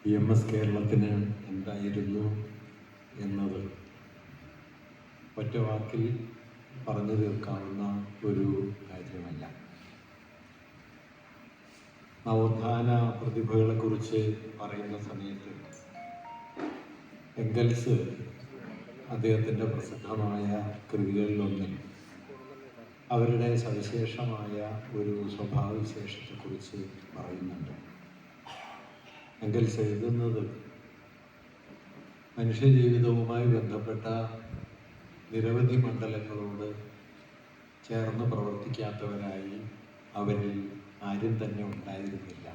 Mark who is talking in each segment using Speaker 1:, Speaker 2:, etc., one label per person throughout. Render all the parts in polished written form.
Speaker 1: EMS കേരളത്തിന് എന്തായിരുന്നു എന്നത് ഒറ്റ വാക്കിൽ പറഞ്ഞു തീർക്കാവുന്ന ഒരു കാര്യമല്ല. നവോത്ഥാന പ്രതിഭകളെക്കുറിച്ച് പറയുന്ന സമയത്ത് എംഗൽസ് അദ്ദേഹത്തിൻ്റെ പ്രസിദ്ധമായ കൃതികളിലൊന്നിൽ അവരുടെ സവിശേഷമായ ഒരു സ്വഭാവവിശേഷത്തെക്കുറിച്ച് പറയുന്നുണ്ട്. എംഗൽസ് എഴുതുന്നത് മനുഷ്യജീവിതവുമായി ബന്ധപ്പെട്ട നിരവധി മണ്ഡലങ്ങളോട് ചേർന്ന് പ്രവർത്തിക്കാത്തവരായി അവരിൽ ആരും തന്നെ ഉണ്ടായിരുന്നില്ല.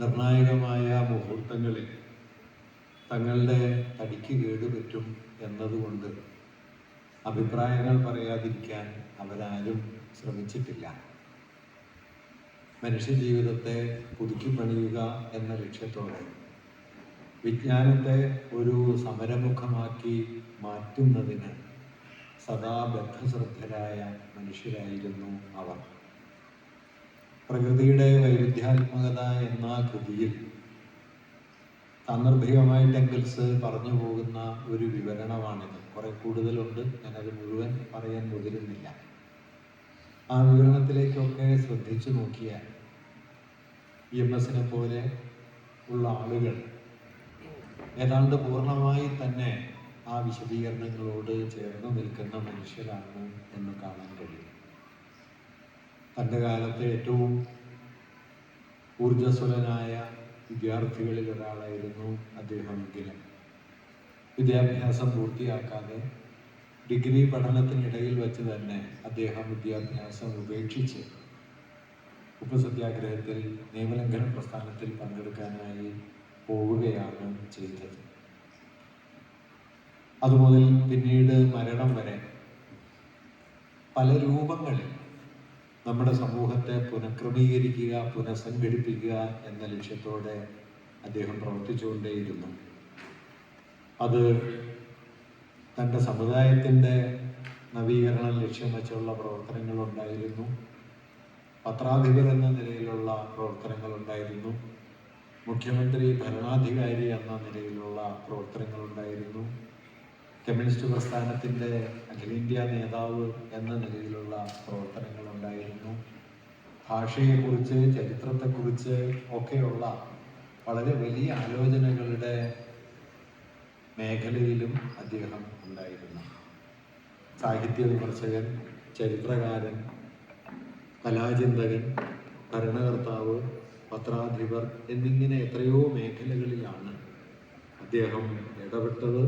Speaker 1: നിർണായകമായ മുഹൂർത്തങ്ങളിൽ തങ്ങളുടെ തടിക്ക് കേടുപറ്റും എന്നതുകൊണ്ട് അഭിപ്രായങ്ങൾ പറയാതിരിക്കാൻ അവരാരും ശ്രമിച്ചിട്ടില്ല. മനുഷ്യജീവിതത്തെ പുതുക്കിപ്പണിയുക എന്ന ലക്ഷ്യത്തോടെ വിജ്ഞാനത്തെ ഒരു സമരമുഖമാക്കി മാറ്റുന്നതിന് സദാ ബദ്ധശ്രദ്ധരായ മനുഷ്യരായിരുന്നു അവർ. പ്രകൃതിയുടെ വൈവിധ്യാത്മകത എന്ന കൃതിയിൽ സാന്ദർഭികമായിട്ട് എംഗൽസ് പറഞ്ഞു പോകുന്ന ഒരു വിവരണമാണിത്. കുറെ കൂടുതലുണ്ട്, ഞാനത് മുഴുവൻ പറയാൻ മുതിരുന്നില്ല. ആ വിവരണത്തിലേക്കൊക്കെ ശ്രദ്ധിച്ചു നോക്കിയാൽ EMS പോലെ ഉള്ള ആളുകൾ ഏതാണ്ട് പൂർണ്ണമായി തന്നെ ആ വിശദീകരണങ്ങളോട് ചേർന്ന് നിൽക്കുന്ന മനുഷ്യരാണ് എന്ന് കാണാൻ കഴിയും. തൻ്റെ കാലത്തെ ഏറ്റവും ഊർജ്ജസ്വലനായ വിദ്യാർത്ഥികളിൽ ഒരാളായിരുന്നു അദ്ദേഹമെങ്കിലും വിദ്യാഭ്യാസം പൂർത്തിയാക്കാതെ ഡിഗ്രി പഠനത്തിനിടയിൽ വെച്ച് തന്നെ അദ്ദേഹം വിദ്യാഭ്യാസം ഉപേക്ഷിച്ച് ഉപ്പ് സത്യാഗ്രഹത്തിൽ നിയമലംഘന പ്രസ്ഥാനത്തിൽ പങ്കെടുക്കാനായി പോവുകയാണ് ചെയ്തത്. അതുമുതൽ പിന്നീട് മരണം വരെ പല രൂപങ്ങളിൽ നമ്മുടെ സമൂഹത്തെ പുനഃക്രമീകരിക്കുക, പുനഃസംഘടിപ്പിക്കുക എന്ന ലക്ഷ്യത്തോടെ അദ്ദേഹം പ്രവർത്തിച്ചുകൊണ്ടേയിരുന്നു. അത് തൻ്റെ സമുദായത്തിൻ്റെ നവീകരണം ലക്ഷ്യം വെച്ചുള്ള പ്രവർത്തനങ്ങളുണ്ടായിരുന്നു. പത്രാധിപർ എന്ന നിലയിലുള്ള പ്രവർത്തനങ്ങളുണ്ടായിരുന്നു. മുഖ്യമന്ത്രി, ഭരണാധികാരി എന്ന നിലയിലുള്ള പ്രവർത്തനങ്ങളുണ്ടായിരുന്നു. കമ്മ്യൂണിസ്റ്റ് പ്രസ്ഥാനത്തിൻ്റെ അഖിലേന്ത്യാ നേതാവ് എന്ന നിലയിലുള്ള പ്രവർത്തനങ്ങളുണ്ടായിരുന്നു. ഭാഷയെക്കുറിച്ച്, ചരിത്രത്തെക്കുറിച്ച് ഒക്കെയുള്ള വളരെ വലിയ ആലോചനകളുടെ മേഖലയിലും അദ്ദേഹം ഉണ്ടായിരുന്നു. സാഹിത്യ വിമർശകൻ, ചരിത്രകാരൻ, കലാചിന്തകൻ, ഭരണകർത്താവ്, പത്രാധിപർ എന്നിങ്ങനെ എത്രയോ മേഖലകളിലാണ് അദ്ദേഹം ഇടപെട്ടത്.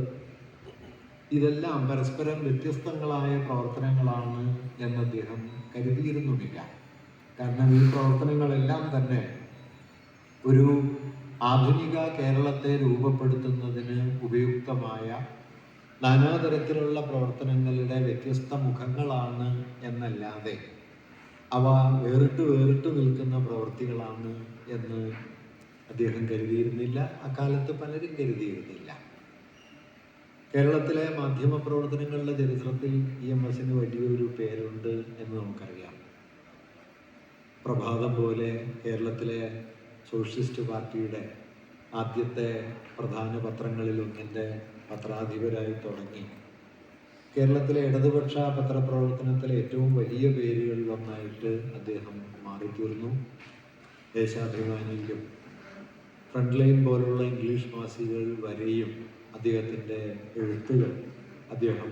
Speaker 1: ഇതെല്ലാം പരസ്പരം വ്യത്യസ്തങ്ങളായ പ്രവർത്തനങ്ങളാണ് എന്ന് അദ്ദേഹം കരുതിയിരുന്നുമില്ല. കാരണം ഈ പ്രവർത്തനങ്ങളെല്ലാം തന്നെ ഒരു ആധുനിക കേരളത്തെ രൂപപ്പെടുത്തുന്നതിന് ഉപയുക്തമായ നാനാതരത്തിലുള്ള പ്രവർത്തനങ്ങളുടെ വ്യത്യസ്ത മുഖങ്ങളാണ് എന്നല്ലാതെ അവ വേറിട്ട് നിൽക്കുന്ന പ്രവൃത്തികളാണ് എന്ന് അദ്ദേഹം കരുതിയിരുന്നില്ല. അക്കാലത്ത് പലരും കരുതിയിരുന്നില്ല. കേരളത്തിലെ മാധ്യമ പ്രവർത്തനങ്ങളുടെ ചരിത്രത്തിൽ EMS വലിയൊരു പേരുണ്ട് എന്ന് നമുക്കറിയാം. പ്രഭാതം പോലെ കേരളത്തിലെ സോഷ്യലിസ്റ്റ് പാർട്ടിയുടെ ആദ്യത്തെ പ്രധാന പത്രങ്ങളിലൊന്നിൻ്റെ പത്രാധിപരായി തുടങ്ങി കേരളത്തിലെ ഇടതുപക്ഷ പത്രപ്രവർത്തനത്തിലെ ഏറ്റവും വലിയ പേരുകളിലൊന്നായിട്ട് അദ്ദേഹം മാറിത്തീർന്നു. ദേശാഭിമാനിയിലും ഫ്രണ്ട് ലൈൻ പോലുള്ള ഇംഗ്ലീഷ് മാസികകൾ വരെയും അദ്ദേഹത്തിൻ്റെ എഴുത്തുകൾ അദ്ദേഹം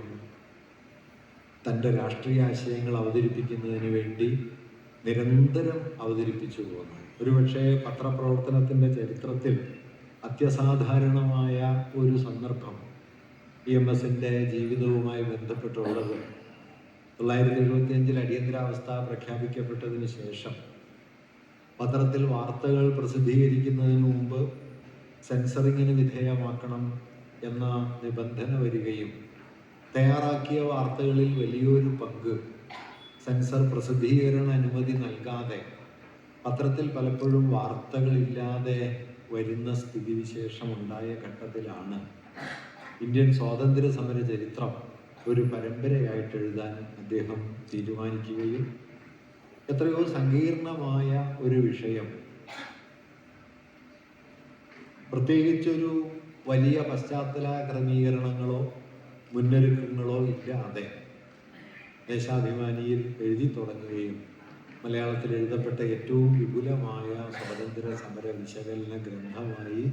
Speaker 1: തൻ്റെ രാഷ്ട്രീയ ആശയങ്ങൾ അവതരിപ്പിക്കുന്നതിന് വേണ്ടി നിരന്തരം അവതരിപ്പിച്ചു പോന്നു. ഒരുപക്ഷെ പത്രപ്രവർത്തനത്തിൻ്റെ ചരിത്രത്തിൽ അത്യസാധാരണമായ ഒരു സന്ദർഭം EMS ജീവിതവുമായി ബന്ധപ്പെട്ടുള്ളത് 1975 അടിയന്തരാവസ്ഥ പ്രഖ്യാപിക്കപ്പെട്ടതിന് ശേഷം പത്രത്തിൽ വാർത്തകൾ പ്രസിദ്ധീകരിക്കുന്നതിന് മുമ്പ് സെൻസറിങ്ങിന് വിധേയമാക്കണം എന്ന നിബന്ധന വരികയും തയ്യാറാക്കിയ വാർത്തകളിൽ വലിയൊരു പങ്ക് സെൻസർ പ്രസിദ്ധീകരണ അനുമതി നൽകാതെ പത്രത്തിൽ പലപ്പോഴും വാർത്തകളില്ലാതെ വരുന്ന സ്ഥിതിവിശേഷമുണ്ടായ ഘട്ടത്തിലാണ് ഇന്ത്യൻ സ്വാതന്ത്ര്യ സമര ചരിത്രം ഒരു പരമ്പരയായിട്ട് എഴുതാൻ അദ്ദേഹം തീരുമാനിക്കുകയും എത്രയോ സങ്കീർണമായ ഒരു വിഷയം പ്രത്യേകിച്ചൊരു വലിയ പശ്ചാത്തല ക്രമീകരണങ്ങളോ മുന്നൊരുക്കങ്ങളോ ഇല്ലാതെ ദേശാഭിമാനിയിൽ എഴുതി തുടങ്ങുകയും മലയാളത്തിൽ എഴുതപ്പെട്ട ഏറ്റവും വിപുലമായ സ്വാതന്ത്ര്യ സമര വിശകലന ഗ്രന്ഥമായി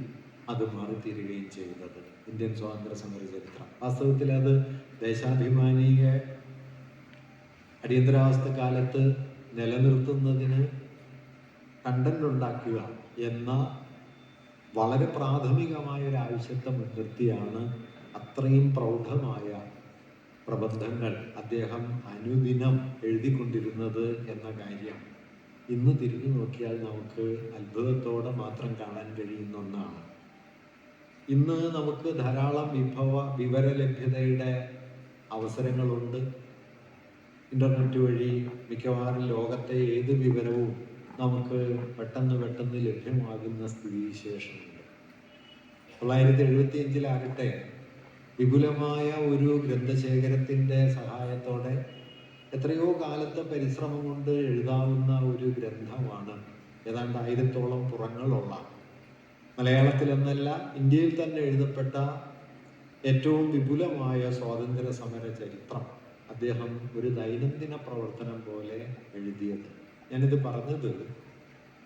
Speaker 1: അത് മാറിത്തീരുകയും ചെയ്തത് ഇന്ത്യൻ സ്വാതന്ത്ര്യ സമര ചരിത്രം. വാസ്തവത്തിൽ അത് ദേശാഭിമാനിയെ അടിയന്തരാവസ്ഥ കാലത്ത് നിലനിർത്തുന്നതിന് കണ്ടന്റ് ഉണ്ടാക്കുക എന്ന വളരെ പ്രാഥമികമായ ഒരു ആവശ്യത്തെ മുൻനിർത്തിയാണ് അത്രയും പ്രൗഢമായ പ്രബന്ധങ്ങൾ അദ്ദേഹം അനുദിനം എഴുതിക്കൊണ്ടിരുന്നത് എന്ന കാര്യം ഇന്ന് തിരിഞ്ഞു നോക്കിയാൽ നമുക്ക് അത്ഭുതത്തോടെ മാത്രം കാണാൻ കഴിയുന്ന ഒന്നാണ്. ഇന്ന് നമുക്ക് ധാരാളം വിവരലഭ്യതയുടെ അവസരങ്ങളുണ്ട്. ഇൻ്റർനെറ്റ് വഴി മിക്കവാറും ലോകത്തെ ഏത് വിവരവും നമുക്ക് പെട്ടെന്ന് ലഭ്യമാകുന്ന സ്ഥിതിവിശേഷമുണ്ട്. 1975-ലാകട്ടെ വിപുലമായ ഒരു ഗ്രന്ഥശേഖരത്തിൻ്റെ സഹായത്തോടെ എത്രയോ കാലത്തെ പരിശ്രമം കൊണ്ട് എഴുതാവുന്ന ഒരു ഗ്രന്ഥമാണ് ഏതാണ്ട് 1000-ഓളം പുറങ്ങളുള്ള, മലയാളത്തിലെന്നല്ല ഇന്ത്യയിൽ തന്നെ എഴുതപ്പെട്ട ഏറ്റവും വിപുലമായ സ്വാതന്ത്ര്യ സമര ചരിത്രം അദ്ദേഹം ഒരു ദൈനംദിന പ്രവർത്തനം പോലെ എഴുതിയത്. ഞാനിത് പറഞ്ഞത്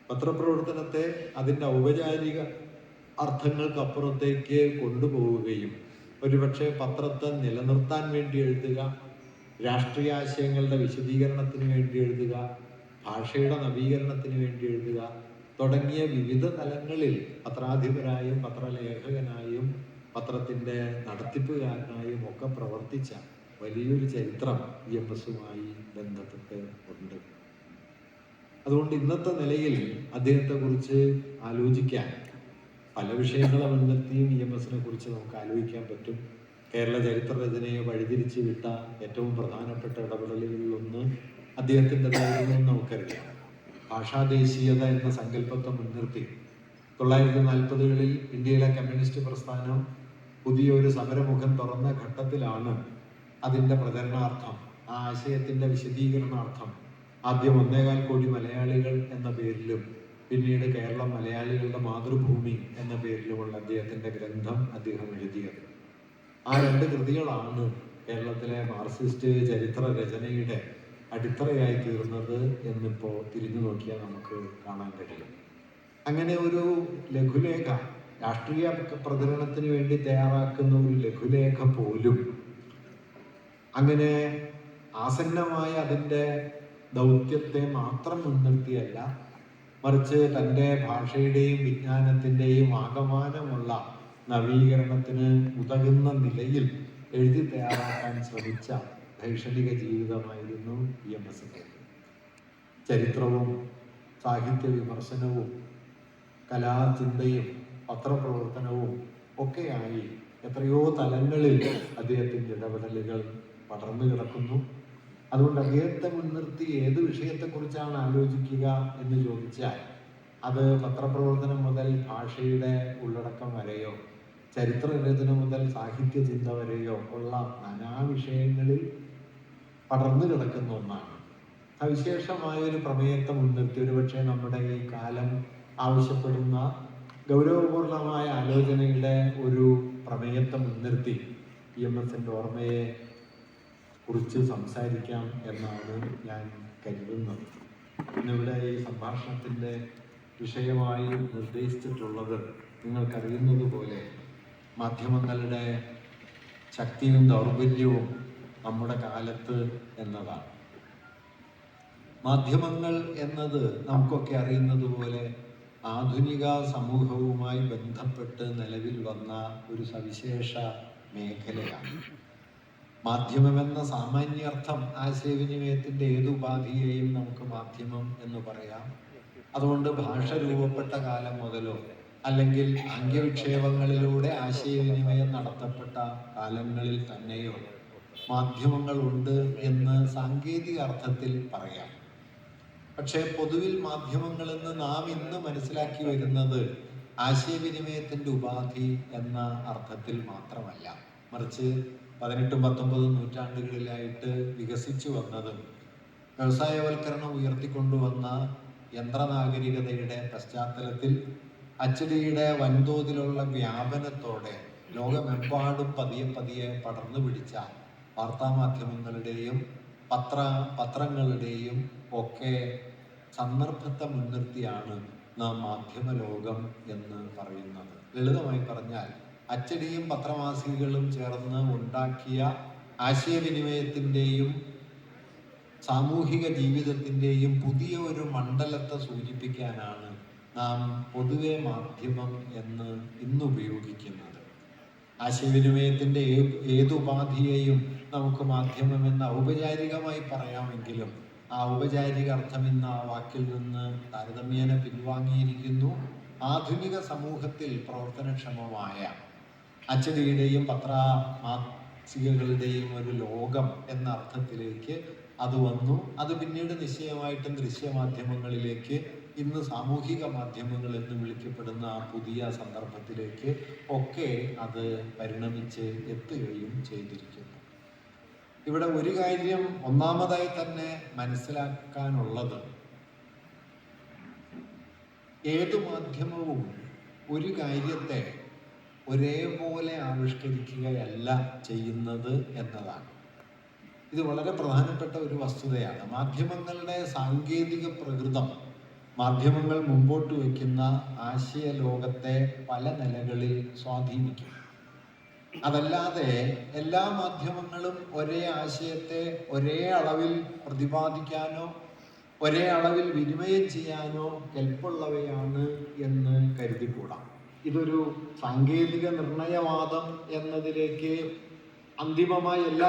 Speaker 1: പത്രപ്രവർത്തനത്തെ അതിൻ്റെ ഔപചാരിക അർത്ഥങ്ങൾക്കപ്പുറത്തേക്ക് കൊണ്ടുപോവുകയും ഒരുപക്ഷെ പത്രത്തെ നിലനിർത്താൻ വേണ്ടി എഴുതുക, രാഷ്ട്രീയ ആശയങ്ങളുടെ വിശദീകരണത്തിന് വേണ്ടി എഴുതുക, ഭാഷയുടെ നവീകരണത്തിന് വേണ്ടി എഴുതുക തുടങ്ങിയ വിവിധ തലങ്ങളിൽ പത്രാധിപരായും പത്രലേഖകനായും പത്രത്തിൻ്റെ നടത്തിപ്പുകാരനായും ഒക്കെ പ്രവർത്തിച്ച വലിയൊരു ചരിത്രം EMSുമായി ബന്ധപ്പെട്ട് ഉണ്ട്. അതുകൊണ്ട് ഇന്നത്തെ നിലയിൽ അദ്ദേഹത്തെക്കുറിച്ച് ആലോചിക്കാൻ പല വിഷയങ്ങളെ മുൻനിർത്തിയും EMSനെ കുറിച്ച് നമുക്ക് ആലോചിക്കാൻ പറ്റും. കേരള ചരിത്ര രചനയെ വഴിതിരിച്ചു വിട്ട ഏറ്റവും പ്രധാനപ്പെട്ട ഇടപെടലുകളിലൊന്ന് അദ്ദേഹത്തിൻ്റെതായിരുന്നു നമുക്കറിയാം. ഭാഷാദേശീയത എന്ന സങ്കല്പത്തെ മുൻനിർത്തി 1940-കളിൽ ഇന്ത്യയിലെ കമ്മ്യൂണിസ്റ്റ് പ്രസ്ഥാനം പുതിയൊരു സമരമുഖം തുറന്ന ഘട്ടത്തിലാണ് അതിൻ്റെ പ്രചരണാർത്ഥം, ആ ആശയത്തിൻ്റെ വിശദീകരണാർത്ഥം ആദ്യം 1.25 കോടി മലയാളികൾ എന്ന പേരിലും പിന്നീട് കേരളം മലയാളികളുടെ മാതൃഭൂമി എന്ന പേരിലുമുള്ള അദ്ദേഹത്തിൻ്റെ ഗ്രന്ഥം അദ്ദേഹം എഴുതിയത്. ആ 2 കൃതികളാണ് കേരളത്തിലെ മാർക്സിസ്റ്റ് ചരിത്ര രചനയുടെ അടിത്തറയായി തീർന്നത് എന്നിപ്പോൾ തിരിഞ്ഞു നോക്കിയാൽ നമുക്ക് കാണാൻ കഴിയും. അങ്ങനെ ഒരു ലഘുലേഖ, രാഷ്ട്രീയ പ്രചരണത്തിന് വേണ്ടി തയ്യാറാക്കുന്ന ഒരു ലഘുലേഖ പോലും അങ്ങനെ ആസന്നമായ അതിൻ്റെ ദൗത്യത്തെ മാത്രം മുൻനിർത്തിയല്ല, മറിച്ച് തൻ്റെ ഭാഷയുടെയും വിജ്ഞാനത്തിൻ്റെയും ആകമാനമുള്ള നവീകരണത്തിന് ഉതകുന്ന നിലയിൽ എഴുതി തയ്യാറാക്കാൻ ശ്രമിച്ച ദൈക്ഷണിക ജീവിതമായിരുന്നു EMSന്റെ. ചരിത്രവും സാഹിത്യ വിമർശനവും കലാചിന്തയും പത്രപ്രവർത്തനവും ഒക്കെയായി എത്രയോ തലങ്ങളിൽ അദ്ദേഹത്തിൻ്റെ ഇടപെടലുകൾ പടർന്നു കിടക്കുന്നു. അതുകൊണ്ട് അദ്ദേഹത്തെ മുൻനിർത്തി ഏത് വിഷയത്തെക്കുറിച്ചാണ് ആലോചിക്കുക എന്ന് ചോദിച്ചാൽ അത് പത്രപ്രവർത്തനം മുതൽ ഭാഷയുടെ ഉള്ളടക്കം വരെയോ ചരിത്ര രചന മുതൽ സാഹിത്യ ചിന്ത വരെയോ ഉള്ള നാനാ വിഷയങ്ങളിൽ പടർന്നു കിടക്കുന്ന ഒന്നാണ്. സവിശേഷമായൊരു പ്രമേയത്തെ മുൻനിർത്തി ഒരുപക്ഷെ നമ്മുടെ ഈ കാലം ആവശ്യപ്പെടുന്ന ഗൗരവപൂർണമായ ആലോചനയുടെ ഒരു പ്രമേയത്തെ മുൻനിർത്തി EMSന്റെ ഓർമ്മയെ കുറിച്ച് സംസാരിക്കാം എന്നാണ് ഞാൻ കരുതുന്നത്. ഇന്നിവിടെ ഈ സംഭാഷണത്തിൻ്റെ വിഷയമായി നിർദ്ദേശിച്ചിട്ടുള്ളത് നിങ്ങൾക്കറിയുന്നത് പോലെ മാധ്യമങ്ങളുടെ ശക്തിയും ദൗർബല്യവും നമ്മുടെ കാലത്ത് എന്നതാണ്. മാധ്യമങ്ങൾ എന്നത് നമുക്കൊക്കെ അറിയുന്നത് പോലെ ആധുനിക സമൂഹവുമായി ബന്ധപ്പെട്ട് നിലവിൽ വന്ന ഒരു സവിശേഷ മേഖലയാണ്. മാധ്യമമെന്ന സാമാന്യർത്ഥം ആശയവിനിമയത്തിൻ്റെ ഏത് ഉപാധിയെയും നമുക്ക് മാധ്യമം എന്ന് പറയാം. അതുകൊണ്ട് ഭാഷ രൂപപ്പെട്ട കാലം മുതലോ അല്ലെങ്കിൽ ആംഗ്യവിക്ഷേപങ്ങളിലൂടെ ആശയവിനിമയം നടത്തപ്പെട്ട കാലങ്ങളിൽ തന്നെയോ മാധ്യമങ്ങളുണ്ട് എന്ന് സാങ്കേതിക അർത്ഥത്തിൽ പറയാം. പക്ഷേ പൊതുവിൽ മാധ്യമങ്ങളെന്ന് നാം ഇന്ന് മനസ്സിലാക്കി വരുന്നത് ആശയവിനിമയത്തിൻ്റെ ഉപാധി എന്ന അർത്ഥത്തിൽ മാത്രമല്ല, മറിച്ച് 18-19 നൂറ്റാണ്ടുകളിലായിട്ട് വികസിച്ചു വന്നതും വ്യവസായവൽക്കരണം ഉയർത്തിക്കൊണ്ടുവന്ന യന്ത്രനാഗരികതയുടെ പശ്ചാത്തലത്തിൽ അച്ചടിയുടെ വൻതോതിലുള്ള വ്യാപനത്തോടെ ലോകമെമ്പാടും പതിയെ പതിയെ പടർന്നു പിടിച്ച വാർത്താമാധ്യമങ്ങളുടെയും പത്രങ്ങളുടെയും ഒക്കെ സന്ദർഭത്തെ മുൻനിർത്തിയാണ് നാം മാധ്യമ ലോകം എന്ന് പറയുന്നത്. ലളിതമായി പറഞ്ഞാൽ അച്ചടിയും പത്രമാസികകളും ചേർന്ന് ഉണ്ടാക്കിയ ആശയവിനിമയത്തിൻ്റെയും സാമൂഹിക ജീവിതത്തിൻ്റെയും പുതിയ ഒരു മണ്ഡലത്തെ സൂചിപ്പിക്കാനാണ് നാം പൊതുവെ മാധ്യമം എന്ന് ഇന്ന് ഉപയോഗിക്കുന്നത്. ആശയവിനിമയത്തിൻ്റെ ഏതുപാധിയെയും നമുക്ക് മാധ്യമം എന്ന് ഔപചാരികമായി പറയാമെങ്കിലും ആ ഔപചാരിക അർത്ഥം ഇന്ന് ആ വാക്കിൽ നിന്ന് താരതമ്യേന പിൻവാങ്ങിയിരിക്കുന്നു. ആധുനിക സമൂഹത്തിൽ പ്രവർത്തനക്ഷമമായ അച്ചടിയുടെയും പത്രമാസികകളുടെയും ഒരു ലോകം എന്ന അർത്ഥത്തിലേക്ക് അത് വന്നു. അത് പിന്നീട് നിശ്ചയമായിട്ടും ദൃശ്യമാധ്യമങ്ങളിലേക്ക്, ഇന്ന് സാമൂഹിക മാധ്യമങ്ങൾ എന്ന് വിളിക്കപ്പെടുന്ന ആ പുതിയ സന്ദർഭത്തിലേക്ക് ഒക്കെ അത് പരിണമിച്ച് എത്തുകയും ചെയ്തിരിക്കുന്നു. ഇവിടെ ഒരു കാര്യം ഒന്നാമതായി തന്നെ മനസ്സിലാക്കാനുള്ളത്, ഏതു മാധ്യമവും ഒരു കാര്യത്തെ ഒരേപോലെ ആവിഷ്കരിക്കുകയല്ല ചെയ്യുന്നത് എന്നതാണ്. ഇത് വളരെ പ്രധാനപ്പെട്ട ഒരു വസ്തുതയാണ്. മാധ്യമങ്ങളുടെ സാങ്കേതിക പ്രകൃതം മാധ്യമങ്ങൾ മുമ്പോട്ട് വയ്ക്കുന്ന ആശയ ലോകത്തെ പല നിലകളിൽ സ്വാധീനിക്കും. അതല്ലാതെ എല്ലാ മാധ്യമങ്ങളും ഒരേ ആശയത്തെ ഒരേ അളവിൽ പ്രതിപാദിക്കാനോ ഒരേ അളവിൽ വിനിമയം ചെയ്യാനോ കെൽപ്പുള്ളവയാണ് എന്ന് കരുതിക്കൂടാ. ഇതൊരു സാങ്കേതിക നിർണയവാദം എന്നതിലേക്ക് അന്തിമമായി എല്ലാ